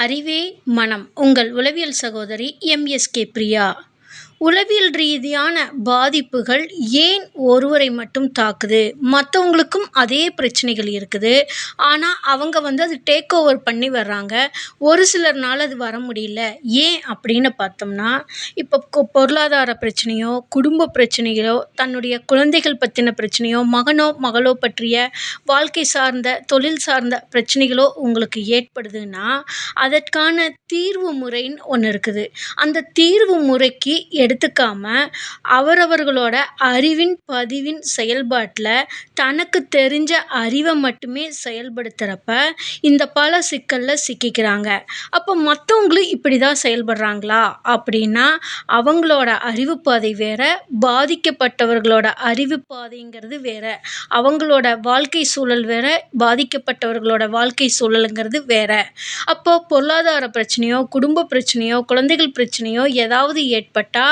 அறிவே மனம். உங்கள் உளவியல் சகோதரி எம்.எஸ்.கே. பிரியா. உளவியல் ரீதியான பாதிப்புகள் ஏன் ஒருவரை மட்டும் தாக்குது? மத்தவங்களுக்கும் அதே பிரச்சனைகள் இருக்குது. ஆனா, அவங்க அது டேக் ஓவர் பண்ணி வர்றாங்க. ஒரு சிலர்னால அது வர முடியல. ஏன் அப்படின்னு பார்த்தோம்னா, இப்போ பொருளாதார பிரச்சனையோ, குடும்ப பிரச்சனைகளோ, தன்னுடைய குழந்தைகள் பத்தின பிரச்சனையோ, மகனோ, மகளோ பற்றிய வாழ்க்கை சார்ந்த, தொழில் சார்ந்த பிரச்சனைகளோ உங்களுக்கு ஏற்படுதுன்னா, அதற்கான தீர்வு முறைன்னு ஒண்ணு இருக்குது. அந்த தீர்வு முறைக்கு எடுத்துக்காம, அவரவர்களோட அறிவின் பதிவின் செயல்பாட்டுல தனக்கு தெரிஞ்ச அறிவ மட்டுமே செயல்படுத்துறப்ப, இந்த பல சிக்கல்ல சிக்கிக்கிறாங்க. அப்ப மத்தவங்களும் இப்படிதான் செயல்படுறாங்களா? அப்படின்னா, அவங்களோட அறிவு பாதை வேற, பாதிக்கப்பட்டவர்களோட அறிவு பாதைங்கிறது வேற. அவங்களோட வாழ்க்கை சூழல் வேற, பாதிக்கப்பட்டவர்களோட வாழ்க்கை சூழலுங்கிறது வேற. அப்போ பொருளாதார பிரச்சனையோ, குடும்ப பிரச்சனையோ, குழந்தைகள் பிரச்சனையோ ஏதாவது ஏற்பட்டா,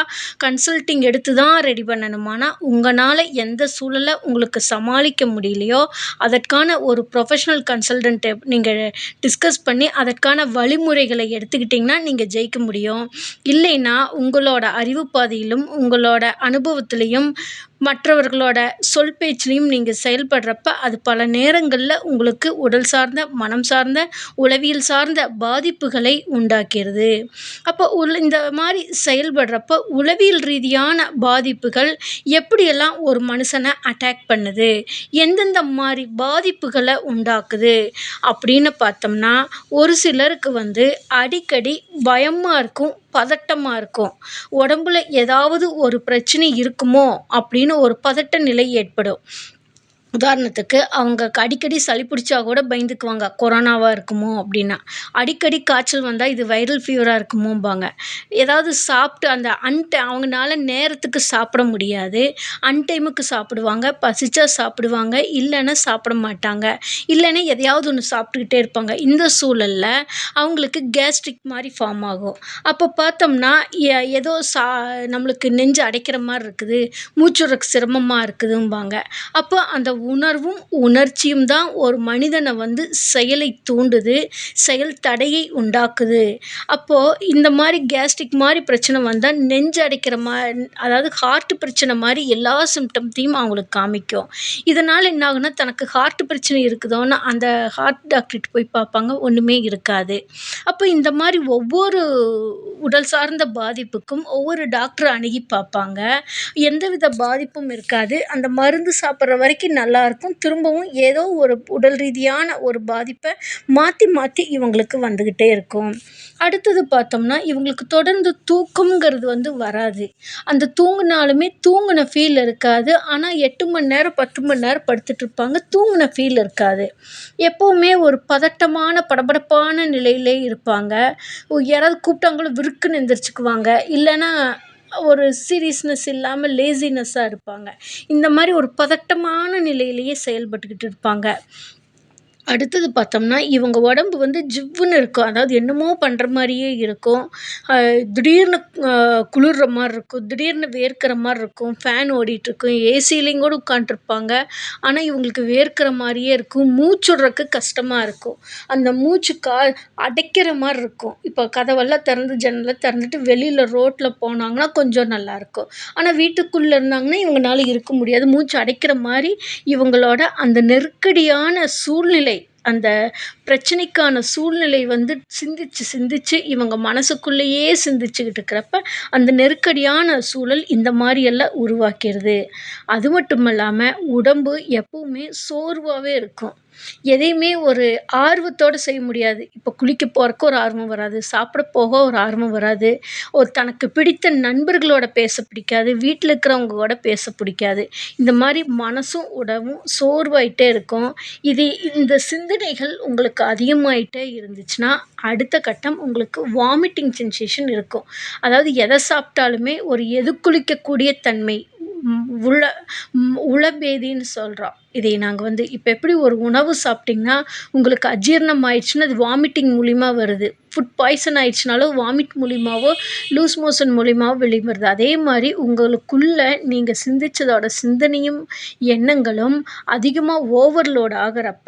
கன்சல்டிங் எடுத்து தான் ரெடி பண்ணணுமானா, உங்கனால எந்த சூழல உங்களுக்கு சமாளிக்க முடியலையோ, அதற்கான ஒரு ப்ரொஃபஷனல் கன்சல்டன்ட்ட நீங்க டிஸ்கஸ் பண்ணி, அதற்கான வழிமுறைகளை எடுத்துக்கிட்டீங்கன்னா, நீங்க ஜெயிக்க முடியும். இல்லைன்னா, உங்களோட அறிவு பாதையிலும், உங்களோட அனுபவத்திலயும், மற்றவர்களோட சொல் பேச்சிலயும் நீங்க செயல்படுறப்ப, அது பல நேரங்கள்ல உங்களுக்கு உடல் சார்ந்த, மனம் சார்ந்த, உளவியல் சார்ந்த பாதிப்புகளை உண்டாக்கிறது. அப்போ இந்த மாரி செயல்படுறப்ப, உளவியல் ரீதியான பாதிப்புகள் எப்படியெல்லாம் ஒரு மனுஷன அட்டாக் பண்ணுது? எந்தெந்த மாரி பாதிப்புகள உண்டாக்குது? அப்படின்னு பார்த்தோம்னா, ஒரு சிலருக்கு அடிக்கடி பயமா இருக்கும், பதட்டமா இருக்கும். உடம்புல ஏதாவது ஒரு பிரச்சனை இருக்குமோ? அப்படின்னு ஒரு பதட்ட நிலை ஏற்படும். உதாரணத்துக்கு, அவங்க அடிக்கடி சளி பிடிச்சா கூட பயந்துக்குவாங்க. கொரோனாவா இருக்குமோ அப்படின்னா. அடிக்கடி காய்ச்சல் வந்தா இது வைரல் ஃபீவரா இருக்குமோம்பாங்க. ஏதாவது சாப்பிட்டு அந்த அவங்கனால நேரத்துக்கு சாப்பிட முடியாது. அன்டைமுக்கு சாப்பிடுவாங்க. பசிச்சா சாப்பிடுவாங்க. இல்லன்னா சாப்பிட மாட்டாங்க. இல்லன்னா எதையாவது ஒண்ணு சாப்பிட்டுக்கிட்டே இருப்பாங்க. இந்த சூழல்ல அவங்களுக்கு கேஸ்ட்ரிக் மாரி ஃபார்ம் ஆகும். அப்போ பார்த்தோம்னா, ஏதோ நம்மளுக்கு நெஞ்சு அடைக்கிற மாரி இருக்குது. மூச்சு விடுறதுக்கு சிரமமா இருக்குதும்பாங்க. அப்போ அந்த உணர்வும், உணர்ச்சியும் தான் ஒரு மனிதன செயலை தூண்டுது. செயல் தடையை உண்டாக்குது. அப்போ இந்த மாரி கேஸ்ட்ரிக் மாரி பிரச்சனை வந்தா நெஞ்சு அடைக்கிற அதாவது ஹார்ட் பிரச்சனை மாரி எல்லா சிம்ப்டம்த்தையும் அவங்களுக்கு காமிக்கும். இதனால என்ன ஆகும்னா, தனக்கு ஹார்ட் பிரச்சனை இருக்குதோன்னு அந்த ஹார்ட் டாக்டர்ட்ட போய் பார்ப்பாங்க. ஒண்ணுமே இருக்காது. அப்ப இந்த மாரி ஒவ்வொரு உடல் சார்ந்த பாதிப்புக்கும் ஒவ்வொரு டாக்டர அணுகி பார்ப்பாங்க. எந்தவித பாதிப்பும் இருக்காது. அந்த மருந்து சாப்பிடுற வரைக்கும் நல்லாருக்கும். திரும்பவும் ஏதோ ஒரு உடல் ரீதியான ஒரு பாதிப்ப மாத்தி மாத்தி இவங்களுக்கு வந்துகிட்டே இருக்கும். அடுத்தது பார்த்தோம்னா, இவங்களுக்கு தொடர்ந்து தூக்கம்ங்கிறது வராது. அந்த தூங்குனாலுமே தூங்குன ஃபீல் இருக்காது. ஆனா 8 மணி நேரம், 10 மணி நேரம் படுத்துட்டு இருப்பாங்க. தூங்குன ஃபீல் இருக்காது. எப்பவுமே ஒரு பதட்டமான, படபடப்பான நிலையிலே இருப்பாங்க. யாராவது கூப்பிட்டாங்களும் விருக்குன்னு எந்திரிச்சுக்குவாங்க. இல்லன்னா ஒரு சீரியஸ்னஸ் இல்லாம லேசினஸ்ஸா இருப்பாங்க. இந்த மாரி ஒரு பதட்டமான நிலையிலேயே செயல்பட்டுக்கிட்டு இருப்பாங்க. அடுத்தது பார்த்தோம்னா, இவங்க உடம்பு ஜிவ்வுன்னு இருக்கும். அதாவது என்னமோ பண்ற மாரியே இருக்கும். அ திடீர்னு குளிர்ற மாரி இருக்கும். திடீர்னு வேர்க்கிற மாரி இருக்கும். ஃபேன் ஓடிட்டுருக்கும். ஏசிலயும் கூட உட்காண்ட்ருப்பாங்க. ஆனா, இவங்களுக்கு வேர்க்கிற மாரியே இருக்கும். மூச்சு விடுறக்கு கஷ்டமா இருக்கும். அந்த மூச்சு அடைக்கிற மாரி இருக்கும். இப்போ கதவெல்லாம் திறந்து, ஜன்னல திறந்துட்டு வெளியில ரோட்ல போனாங்கன்னா கொஞ்சம் நல்லாயிருக்கும். ஆனா, வீட்டுக்குள்ள இருந்தாங்கன்னா இவங்கனால இருக்க முடியாது. மூச்சு அடைக்கிற மாரி இவங்களோட அந்த நெருக்கடியான சூழ்நிலை, அந்த பிரச்சனைக்கான சூழ்நிலை சிந்திச்சு சிந்திச்சு இவங்க மனசுக்குள்ளேயே சிந்திச்சுக்கிட்டு இருக்கிறப்ப, அந்த நெருக்கடியான சூழல் இந்த மாரியெல்லாம் உருவாக்கிருது. அது மட்டுமல்லாம, உடம்பு எப்பவுமே சோர்வாவே இருக்கும். எதையுமே ஒரு ஆர்வத்தோட செய்ய முடியாது. இப்போ குளிக்க போறக்கு ஒரு ஆர்வம் வராது. சாப்பிட போக ஒரு ஆர்வம் வராது. தனக்கு பிடித்த நண்பர்களோட பேச பிடிக்காது. வீட்ல இருக்கிறவங்க கூட பேச பிடிக்காது. இந்த மாரி மனசும், உடம்பும் சோர்வாயிட்டே இருக்கும். இந்த சிந்தனைகள் உங்களுக்கு அதிகமாயிட்டே இருந்துச்சுன்னா, அடுத்த கட்டம் உங்களுக்கு வாமிட்டிங் சென்சேஷன் இருக்கும். அதாவது எத சாப்பிட்டாலுமே ஒரு எதுக்குளிக்கக்கூடிய தன்மை. உள உளபேதின்னு சொல்றோம். இதை நாங்க வந்து இப்ப எப்படி ஒரு உணவு சாப்பிட்டீங்கன்னா, உங்களுக்கு அஜீரணம் ஆயிடுச்சுன்னா, அது வாமிட்டிங் மூலியமா வருது. ஃபுட் பாய்சன் ஆயிடுச்சுனாலும் வாமிட் மூலியமாவோ, லூஸ் மோஷன் மூலியமாவோ வெளிய வருது. அதே மாரி உங்களுக்குள்ள நீங்க சிந்திச்சதோட சிந்தனையும், எண்ணங்களும் அதிகமா ஓவர்லோட் ஆகுறப்ப,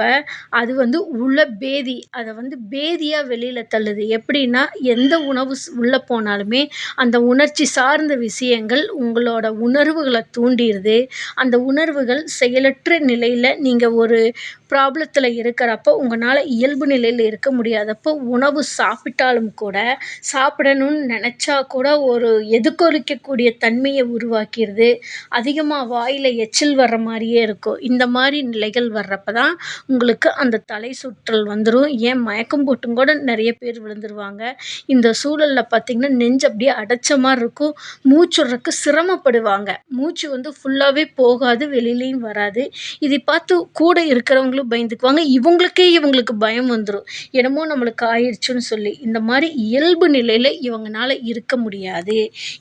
அது வந்து உள்ள பேதி. அத வந்து பேதியா வெளியில தள்ளுது. எப்படின்னா, எந்த உணவு உள்ள போனாலுமே, அந்த உணர்ச்சி சார்ந்த விஷயங்கள் உங்களோட உணர்வுகள தூண்டிருது. அந்த உணர்வுகள் செயலற்ற நிலையில நீங்க ஒரு ப்ராப்ளத்துல இருக்கிறப்போ, உங்கனால இயல்பு நிலையில இருக்க முடியாதப்போ, உணவு சாப்பிட்டாலும் கூட, சாப்பிடணும்னு நெனச்சா கூட ஒரு எதுக்கொலிக்கக்கூடிய தன்மைய உருவாக்கிருது. அதிகமா வாயில எச்சில் வர்ற மாரியே இருக்கும். இந்த மாரி நிலைகள் வர்றப்ப தான், உங்களுக்கு அந்த தலை சுற்றல் வந்துரும். ஏன் மயக்கம் போட்டும் கூட நெறைய பேர் விழுந்துருவாங்க. இந்த சூழல்ல பார்த்தீங்கன்னா, நெஞ்சு அப்படியே அடைச்ச மாரி இருக்கும். மூச்சுடுறக்கு சிரமப்படுவாங்க. மூச்சு வந்து ஃபுல்லாவே போகாது, வெளிலயும் வராது. இதை பார்த்து கூட இருக்கிறவங்களும் பயந்துக்குவாங்க. இவங்களுக்கு பயம் வந்துரும். என்னமோ நம்மளுக்கு ஆயிருச்சுன்னு சொல்லி. இந்த மாரி இயல்பு நிலையில இவங்கனால இருக்க முடியாது.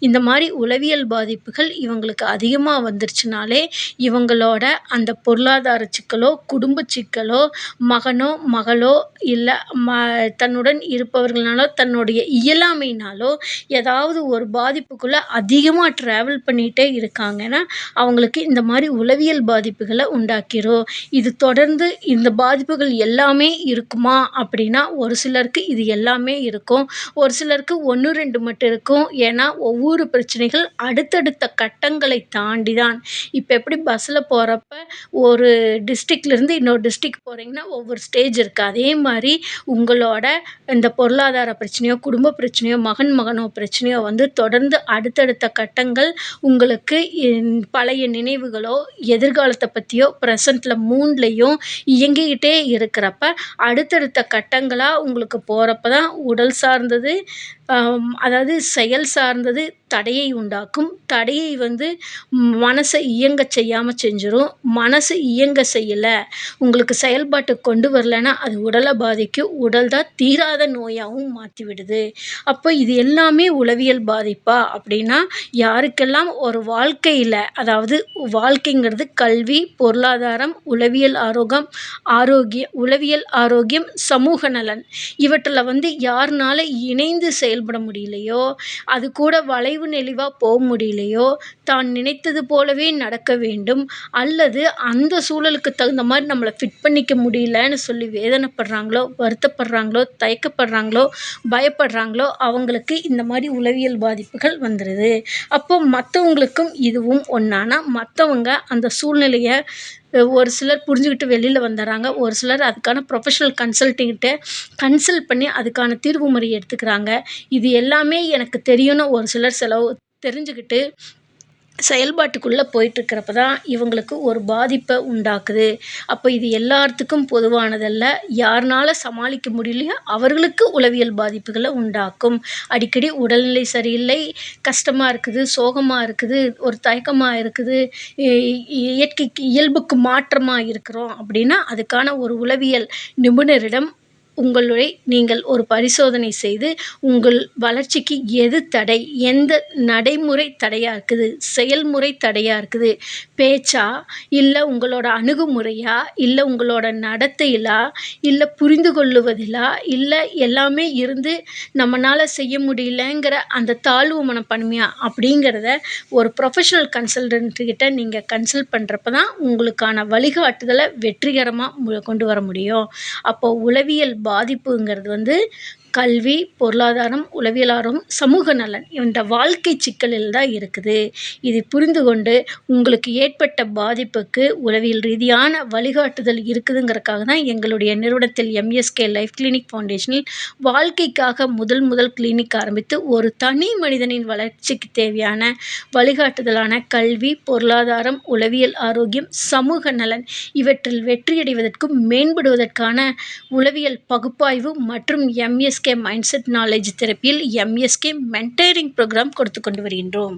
இந்த மாரி உளவியல் பாதிப்புகள் இவங்களுக்கு அதிகமா வந்துருச்சுனாலே, இவங்களோட அந்த பொருளாதார சிக்கலோ, குடும்ப சிக்கலோ, மகனோ, மகளோ இல்ல ம தன்னுடன் இருப்பவர்கள்னாலோ, தன்னுடைய இயலாமையினாலோ ஏதாவது ஒரு பாதிப்புக்குள்ள அதிகமா ட்ராவல் பண்ணிட்டே இருக்காங்கன்னா, அவங்களுக்கு இந்த மாரி உளவியல் பாதிப்புகள உண்டாக்கிரும். இது தொடர்ந்து இந்த பாதிப்புகள் எல்லாமே இருக்குமா? அப்படின்னா, ஒரு சிலருக்கு இது எல்லாமே இருக்கும். ஒரு சிலருக்கு 1, 2 மட்டும் இருக்கும். ஏன்னா, ஒவ்வொரு பிரச்சனைகள் அடுத்தடுத்த கட்டங்களை தாண்டி தான். இப்ப எப்படி பஸ்ல போறப்ப ஒரு டிஸ்ட்ரிக்ட்லேருந்து இன்னொரு டிஸ்ட்ரிக்ட் போறீங்கன்னா, ஒவ்வொரு ஸ்டேஜ் இருக்கு. அதே மாரி உங்களோட இந்த பொருளாதார பிரச்சனையோ, குடும்ப பிரச்சனையோ, மகனோ பிரச்சனையோ வந்து தொடர்ந்து அடுத்தடுத்த கட்டங்கள் உங்களுக்கு பழைய நினைவுகளோ, எதிர்காலத்த பத்தியோ பிரசன்ட்ல 3லயும் இயங்கிக்கிட்டே இருக்கிறப்ப, அடுத்தடுத்த கட்டங்களா உங்களுக்கு போறப்ப தான் உடல் சார்ந்தது, அதாவது செயல் சார்ந்தது தடையை உண்டாக்கும். தடையை வந்து மனச இயங்கச் செய்யாம செஞ்சுரும். மனசு இயங்க செய்யல, உங்களுக்கு செயல்பாட்டுக்கு கொண்டு வரலன்னா, அது உடல பாதிக்கும். உடல் தான் தீராத நோயாவும் மாத்தி விடுது. அப்போ இது எல்லாமே உளவியல் பாதிப்பா? அப்படின்னா, யாருக்கெல்லாம் ஒரு வாழ்க்கையில அதாவது வாழ்க்கைங்கிறது கல்வி, பொருளாதாரம், உளவியல் ஆரோக்கியம், சமூக நலன். இவற்றுல வந்து யாருனால இணைந்து செயல்பட முடியலையோ, அது கூட வளைவு நெளிவா முடியலையோ, தான் நினைத்தது போலவே நடக்க வேண்டும், அல்லது அந்த சூழலுக்கு தகுந்த மாரி நம்மள ஃபிட் பண்ணிக்க முடியலன்னு சொல்லி வேதனைப்படுறாங்களோ, வருத்தப்படுறாங்களோ, தயக்கப்படுறாங்களோ, பயப்படுறாங்களோ, அவங்களுக்கு இந்த மாரி உளவியல் பாதிப்புகள் வந்துருது. அப்போ மத்தவங்களுக்கும் இதுவும் ஒண்ணானா, மத்தவங்க அந்த சூழ்நிலைய ஒரு சிலர் புரிஞ்சுகிட்டு வெளில வந்துர்றாங்க. ஒரு சிலர் அதுக்கான ப்ரொஃபஷனல் கன்சல்டிங்கிட்ட கன்சல்ட் பண்ணி அதுக்கான தீர்வு முறைய எடுத்துக்கிறாங்க. இது எல்லாமே எனக்கு தெரியும்னு ஒரு சிலர் தெரிஞ்சுக்கிட்டு செயல்பாட்டுக்குள்ள போயிட்டுருக்கிறப்ப தான் இவங்களுக்கு ஒரு பாதிப்ப உண்டாக்குது. அப்ப இது எல்லாத்துக்கும் பொதுவானதல்ல. யாருனால சமாளிக்க முடியலையோ அவர்களுக்கு உளவியல் பாதிப்புகள உண்டாக்கும். அடிக்கடி உடல்நிலை சரியில்லை, கஷ்டமா இருக்குது, சோகமா இருக்குது, ஒரு தயக்கமா இருக்குது, இ இயற்கைக்கு இயல்புக்கு மாற்றமா இருக்கிறோம் அப்படின்னா, அதுக்கான ஒரு உளவியல் நிபுணரிடம் நீங்கள் ஒரு பரிசோதனை செய்து, உங்கள் வளர்ச்சிக்கு எது தடை? எந்த நடைமுறை தடையா இருக்குது? செயல்முறை தடையா இருக்குது? பேச்சா? இல்ல உங்களோட அணுகுமுறையா? இல்ல உங்களோட நடத்தையிலா? இல்ல புரிந்து கொள்ளுவதிலா? இல்ல எல்லாமே இருந்து நம்மனால செய்ய முடியலங்கிற அந்த தாழ்வு மனப்பான்மையா? அப்படிங்கிறத ஒரு ப்ரொஃபஷனல் கன்சல்டன்ட் கிட்ட நீங்க கன்சல்ட் பண்றப்ப தான் உங்களுக்கான வழிகாட்டுதல வெற்றிகரமா கொண்டு வர முடியும். அப்போ உளவியல் பாதிப்புங்கிறது வந்து கல்வி, பொருளாதாரம், உளவியல் ஆர்வம், சமூக நலன் இந்த வாழ்க்கை சிக்கலில் தான் இருக்குது. இதை புரிந்து கொண்டு உங்களுக்கு ஏற்பட்ட பாதிப்புக்கு உளவியல் ரீதியான வழிகாட்டுதல் இருக்குதுங்கிறக்காக தான் எங்களுடைய நிறுவனத்தில் எம்எஸ்கே லைஃப் கிளினிக் ஃபவுண்டேஷனில் வாழ்க்கைக்காக முதல் கிளினிக் ஆரம்பித்து ஒரு தனி மனிதனின் வளர்ச்சிக்கு தேவையான வழிகாட்டுதலான கல்வி, பொருளாதாரம், உளவியல் ஆரோக்கியம், சமூக நலன் இவற்றில் வெற்றியடைவதற்கும் மேம்படுவதற்கான உளவியல் பகுப்பாய்வு மற்றும் எம்எஸ்கே மைண்ட்செட் நாலேட்ஜ் தெரப்பியில் எம்எஸ்கே மென்டரிங் புரோகிராம் கொடுத்துக் கொண்டு வருகின்றோம்.